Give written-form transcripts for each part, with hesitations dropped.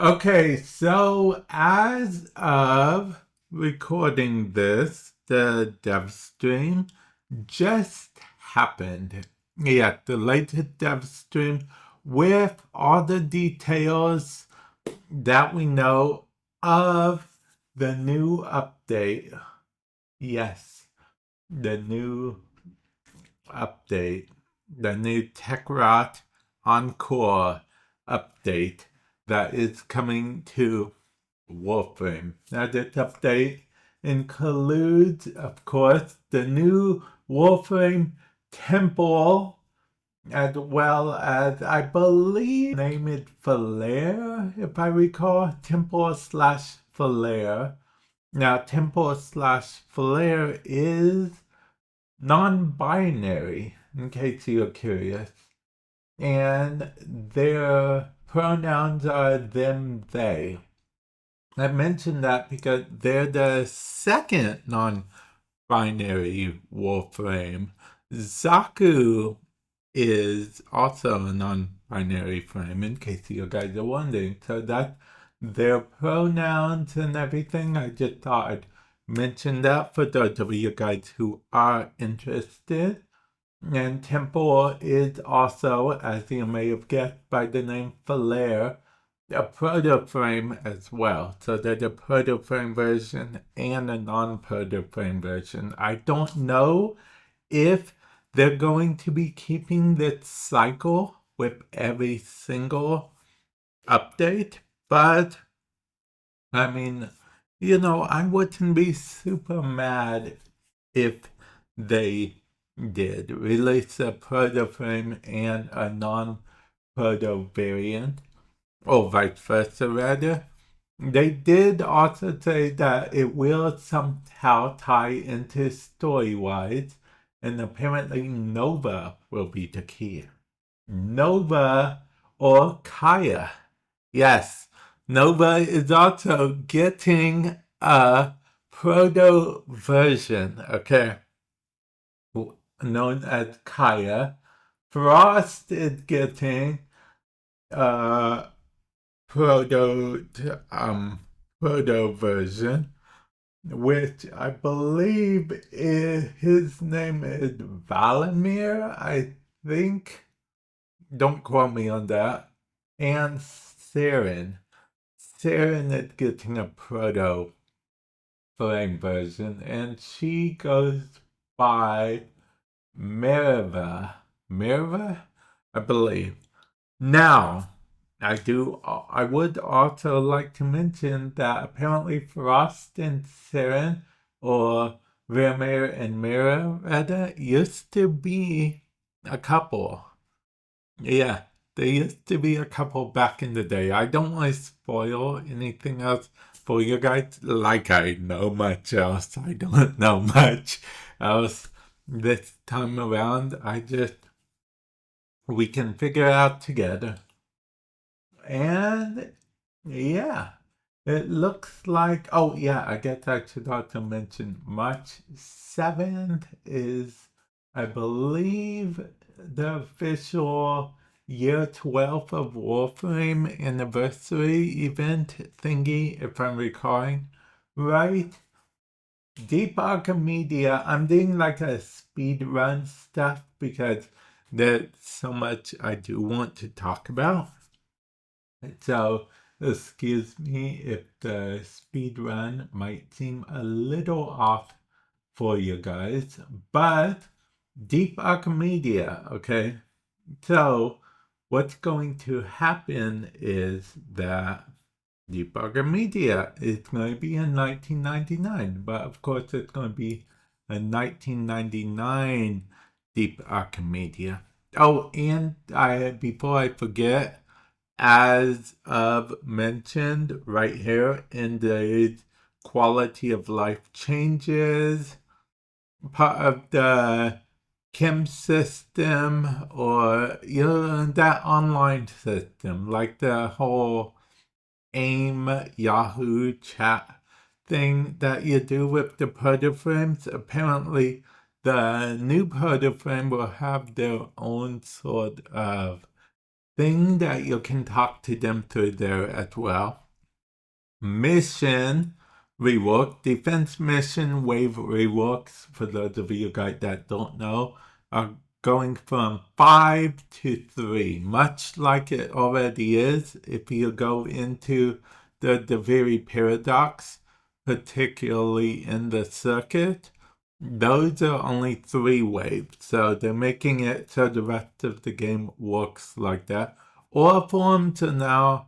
Okay, so as of recording this, the Devstream just happened. Yeah, the latest Devstream with all the details that we know of the new update. Yes, the new update, the new Techrot Encore update that is coming to Warframe. Now, this update includes, of course, the new Warframe temple, as well as, I believe, name it Flare, if I recall, temple slash Flare. Now, temple slash Flare is non-binary, in case you're curious. And their pronouns are them, they. I mentioned that because they're the second non-binary Warframe. Zaku is also a non-binary frame, in case you guys are wondering. So that's their pronouns and everything. I just thought I'd mention that for those of you guys who are interested. And Temple is also, as you may have guessed by the name Falare, a proto-frame as well. So there's a proto-frame version and a non-proto-frame version. I don't know if they're going to be keeping this cycle with every single update, but I mean, I wouldn't be super mad if they did release a proto frame and a non-proto variant, or vice versa rather. They did also say that it will somehow tie into story-wise, and apparently Nova will be the key. Nova or Kaya. Yes, Nova is also getting a proto version, okay, known as Kaya. Frost is getting a proto version, which I believe his name is Valimir, I think. Don't quote me on that. And Saren. Saren is getting a proto flame version, and she goes by Merva. Merva? I believe. Now, I would also like to mention that apparently Frost and Saren, or Vermeer and Mira, rather, used to be a couple. Yeah, they used to be a couple back in the day. I don't want to spoil anything else for you guys. Like I know much else. I don't know much else this time around. We can figure out together. And yeah, it looks like, oh yeah, I guess I should also mention March 7th is, I believe, the official year 12 of Warframe anniversary event thingy, if I'm recalling right. Deep Archimedia, I'm doing like a speed run stuff because there's so much I do want to talk about. So, excuse me if the speed run might seem a little off for you guys, but Deep Archimedia, okay? So, what's going to happen is that Deep Archimedia is going to be in 1999, but of course it's going to be a 1999 Deep Archimedia. Oh, and before I forget, as of mentioned right here in the quality of life changes, part of the Kim system, or that online system, like the whole AIM Yahoo chat thing that you do with the proto-frames. Apparently the new proto-frame will have their own sort of thing that you can talk to them through there as well. Mission rework, defense mission wave reworks, for those of you guys that don't know, are going from 5 to 3, much like it already is. If you go into the very paradox, particularly in the circuit, those are only 3 waves, so they're making it so the rest of the game works like that. Or forms are now,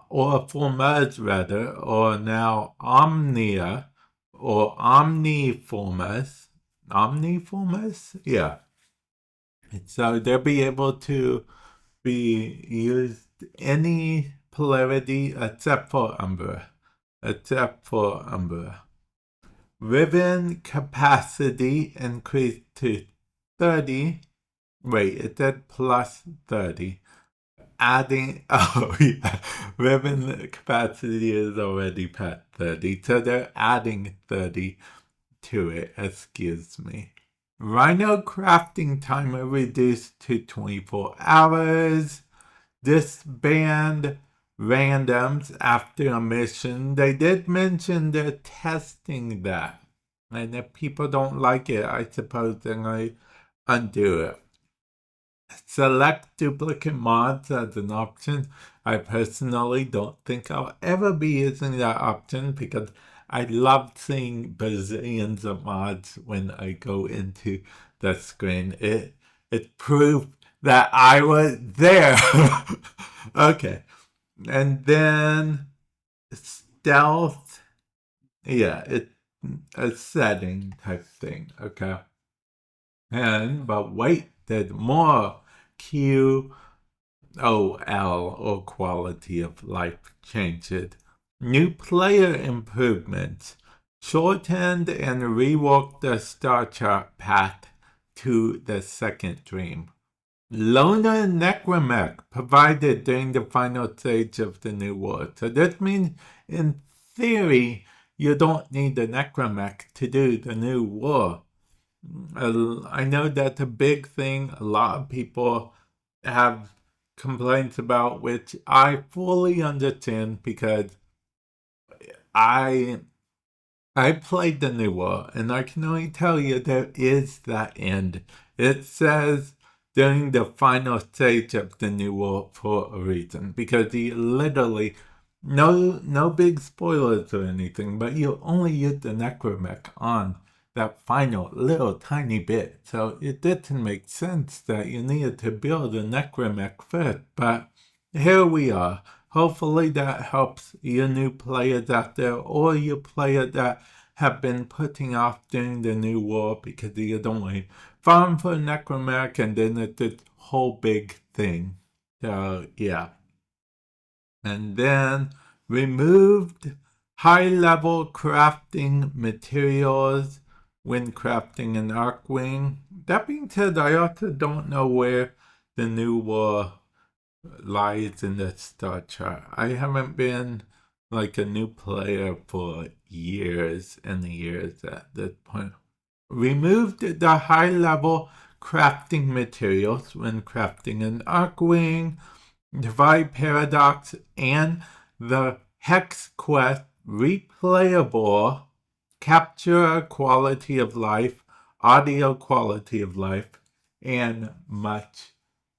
or formers rather, or now omnia, or omniformers. Omniformers? Yeah. So they'll be able to be used any polarity except for Umbra. Ribbon capacity increased to 30. Wait, it said plus 30. Ribbon capacity is already past 30, so they're adding 30 to it, excuse me. Rhino crafting timer reduced to 24 hours. Disband randoms after a mission. They did mention they're testing that. And if people don't like it, I suppose they're going to undo it. Select duplicate mods as an option. I personally don't think I'll ever be using that option because I love seeing bazillions of mods when I go into the screen. It proved that I was there. Okay. And then stealth. Yeah, it's a setting type thing. Okay. But wait, there's more. QOL, or quality of life changes. New player improvements. Shortened and reworked the star chart path to the second dream. Loner Necromech provided during the final stage of the new war. So this means, in theory, you don't need the Necromech to do the new war. I know that's a big thing a lot of people have complaints about, which I fully understand because I played the new war, and I can only tell you there is that end. It says during the final stage of the new war for a reason, because he literally, no big spoilers or anything, but you only use the Necromech on that final little tiny bit. So it didn't make sense that you needed to build a Necromech first, but here we are. Hopefully that helps you new players out there, or you players that have been putting off doing the new war because you don't want to farm for Necromech, and then it's this whole big thing. So yeah. And then removed high-level crafting materials when crafting an Archwing. That being said, I also don't know where the new war lies in the star chart. I haven't been like a new player for years and years at this point. Removed the high-level crafting materials when crafting an Archwing. Divide Paradox and the Hex Quest replayable, capture quality of life, audio quality of life, and much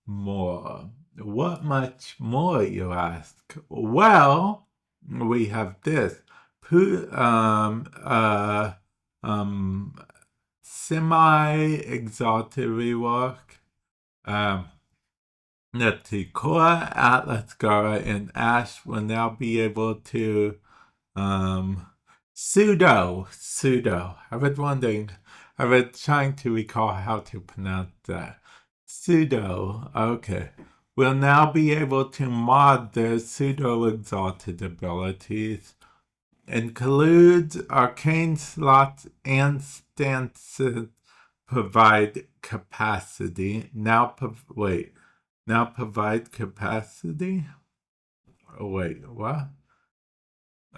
more. What much more, you ask? Well, we have this. Semi-exalted rework. Let's see, Cora, Atlas, Gara, and Ash will now be able to pseudo. I was wondering, I was trying to recall how to pronounce that. Pseudo, okay. Will now be able to mod their pseudo exalted abilities. Includes arcane slots and stances provide capacity. Now provide capacity? Oh, wait, what?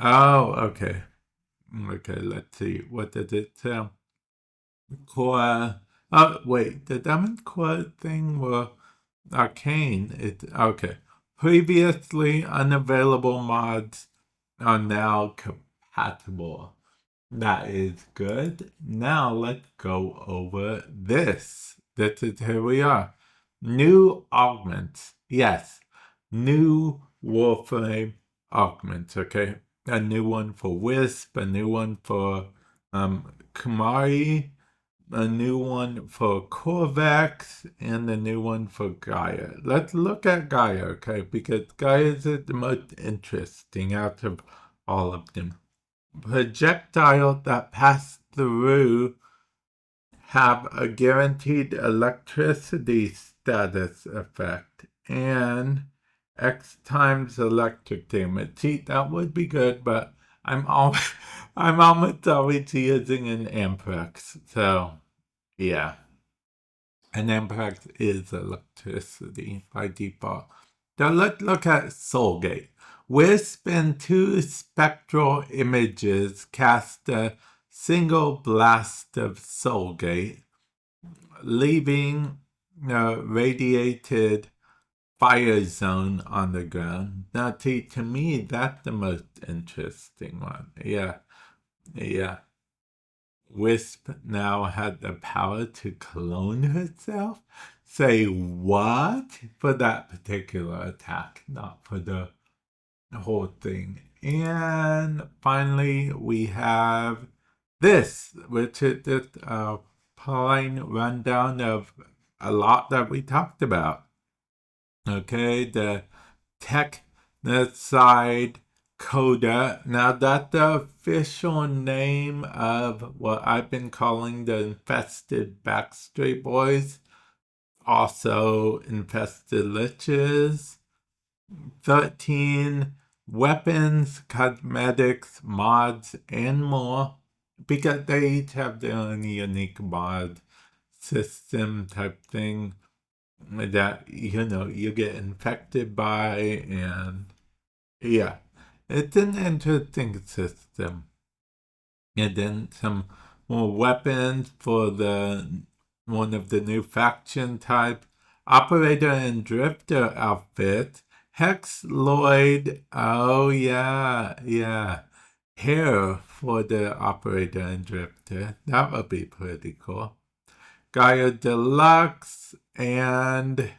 Oh, okay. Okay, let's see. What does it say? Core. Oh, wait, the Diamond Core thing will Arcane, okay. Previously unavailable mods are now compatible. That is good. Now let's go over this. Here we are. New augments. Yes. New Warframe augments, okay? A new one for Wisp, a new one for Kumari, a new one for Corvex, and a new one for Gaia. Let's look at Gaia, okay? Because Gaia is the most interesting out of all of them. Projectiles that pass through have a guaranteed electricity status effect and X times electric damage. See, that would be good, but I'm almost always using an Amprex, so yeah. An Amprex is electricity by default. Now let's look at Soulgate. Wisp and two spectral images cast a single blast of Soulgate, leaving a radiated fire zone on the ground. Now, to me, that's the most interesting one. Yeah. Wisp now had the power to clone herself? Say what? For that particular attack, not for the whole thing. And finally, we have this, which is just a plain rundown of a lot that we talked about. Okay, the Techrot Coda. Now that's the official name of what I've been calling the infested Backstreet Boys, also infested liches. 13 weapons, cosmetics, mods, and more, because they each have their own unique mod system type thing that, you get infected by, and yeah, it's an interesting system. And then some more weapons for one of the new faction type, Operator and Drifter outfit, Hex Lloyd, oh yeah, hair for the Operator and Drifter, that would be pretty cool. Gaia Deluxe, and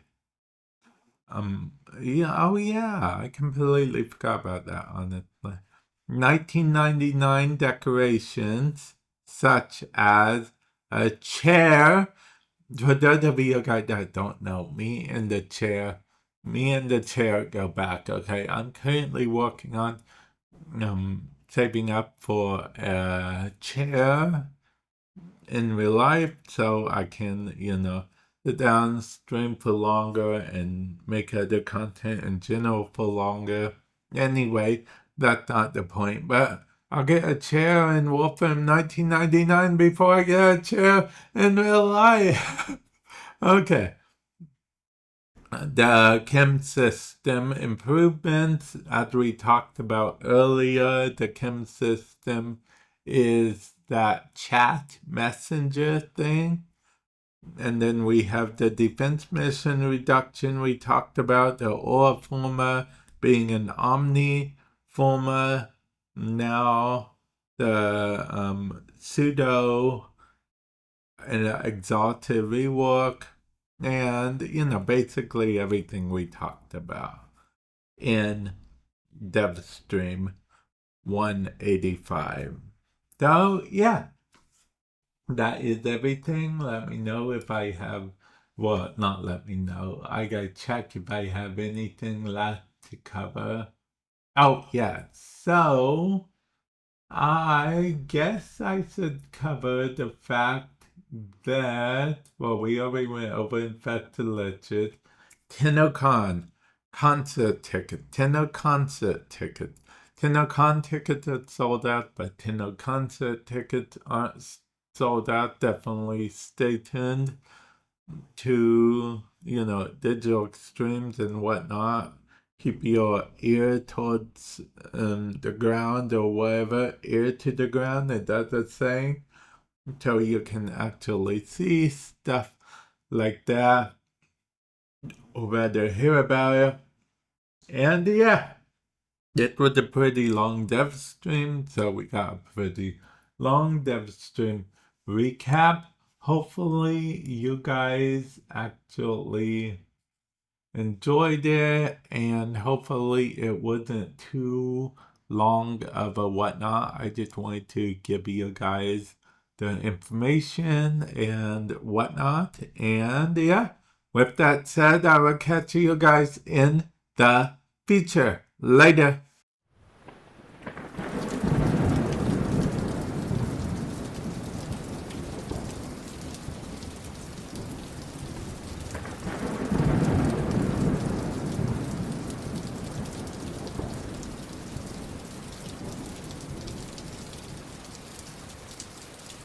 I completely forgot about that, honestly. 1999 decorations, such as a chair. For those of you guys that don't know, me and the chair go back, okay? I'm currently working on saving up for a chair in real life so I can, sit down, stream for longer, and make other content in general for longer. Anyway, that's not the point, but I'll get a chair in Warframe 1999 before I get a chair in real life. Okay. The chem system improvements, as we talked about earlier, the chem system is that chat messenger thing. And then we have the defense mission reduction we talked about, the aura former being an omni former. Now the pseudo and exalted rework, and basically everything we talked about in Devstream 185. So yeah, that is everything. Let me know if I have, well, not let me know. I gotta check if I have anything left to cover. Oh, yeah. So, I guess I should cover the fact that, well, we already went over Infected Legend. TennoCon concert ticket. Tenno concert ticket. TennoCon tickets are sold out, but Tenno concert tickets aren't sold out. Definitely stay tuned to, digital streams and whatnot. Keep your ear towards the ground or whatever, ear to the ground, it does a saying, so you can actually see stuff like that. or rather hear about it. And yeah, it was a pretty long dev stream, so we got a pretty long dev stream recap. Hopefully you guys actually enjoyed it, and hopefully it wasn't too long of a whatnot. I just wanted to give you guys the information and whatnot. And yeah, with that said, I will catch you guys in the future. Later.